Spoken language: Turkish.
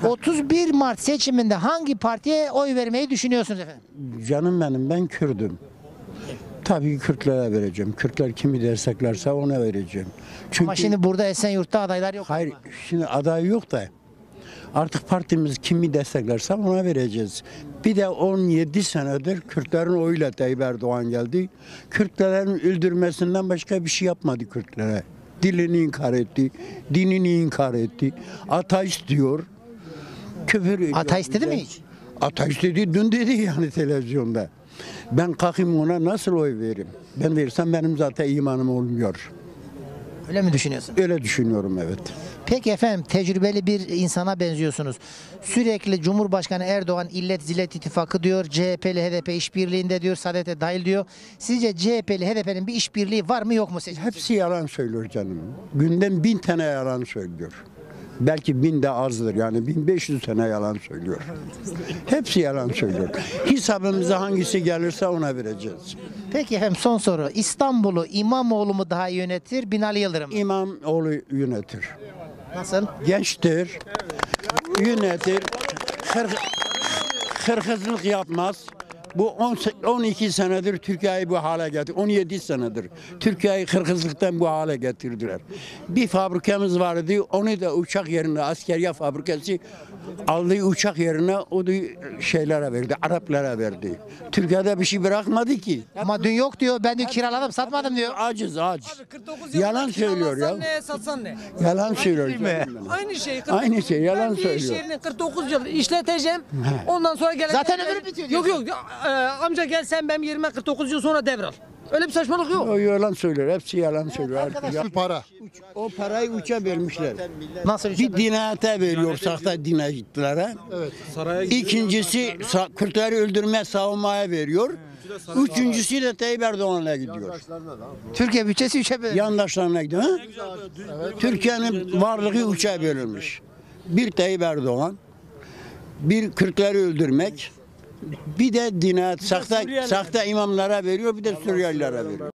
31 Mart seçiminde hangi partiye oy vermeyi düşünüyorsunuz efendim? Canım benim, ben Kürdüm. Tabii Kürtlere vereceğim. Kürtler kimi desteklerse ona vereceğim. Çünkü Ama şimdi burada Esenyurt'ta adaylar yok. hayır, şimdi aday yok da artık partimiz kimi desteklerse ona vereceğiz. Bir de 17 senedir Kürtlerin oyuyla Tayyip Erdoğan geldi. Kürtlerin öldürmesinden başka bir şey yapmadı Kürtlere. Dilini inkar etti, dinini inkar etti. Ateist diyor. Küfür ediyor. Ateist dedi mi bize. hiç? Ateist dedi, dün dedi yani televizyonda. Ben kalkayım ona nasıl oy veririm? Ben versem benim zaten imanım olmuyor. Öyle mi düşünüyorsun? Öyle düşünüyorum, evet. Peki efendim, tecrübeli bir insana benziyorsunuz. Sürekli Cumhurbaşkanı Erdoğan illet zillet ittifakı diyor. CHP'li HDP işbirliğinde diyor. Saadet'e dahil diyor. Sizce CHP'li HDP'nin bir işbirliği var mı yok mu seçim? Hepsi yalan söylüyor canım. Günden 1000 tane yalan söylüyor. Belki 1000 de azdır, yani 1500 tane yalan söylüyor. Hepsi yalan söylüyor. Hesabımıza hangisi gelirse ona vereceğiz. Peki efendim, son soru. İstanbul'u İmamoğlu mu daha iyi yönetir, Binali Yıldırım mı? İmamoğlu yönetir. Nasıl? Gençtir, yönetir, hırkızlık yapmaz. Bu 12 senedir Türkiye'yi bu hale getirdi. 17 senedir Türkiye'yi hırkızlıktan bu hale getirdiler. Bir fabrikamız vardı, onu da uçak yerine, askeriye fabrikası aldığı uçak yerine o da şeylere verdi, Araplara verdi. Türkiye'de bir şey bırakmadı ki. Ama dün yok diyor. Ben dün kiraladım, satmadım diyor. Aciz. 49 yıl Yalan söylüyor ya. Ne satsan ne? Yalan söylüyor. canım benim. Aynı şey. Aynı şey, yalan Ben bir iş söylüyor. yerini 49 yıl işleteceğim. Ondan sonra gelecek. Zaten ömrü bitiyor Yok yok. Amca gel sen benim yerime 49 yıl sonra devral. Öyle bir saçmalık yok. O yalan söylüyor. Hepsi yalan söylüyor. Para. O parayı uça vermişler. Nasıl Bir dinayete veriyor, sahte dinayetlere. İkincisi Kürtleri öldürme, savunmaya veriyor. Üçüncüsü de Tayyip Erdoğan'a gidiyor. Türkiye bütçesi 3'e bölündü. Yandaşlarına gidiyor. Ha? Türkiye'nin varlığı üçe bölünmüş. Bir Tayyip Erdoğan, bir Kürtleri öldürmek, bir de dinayet, sahte imamlara veriyor, bir de Suriyelilere veriyor.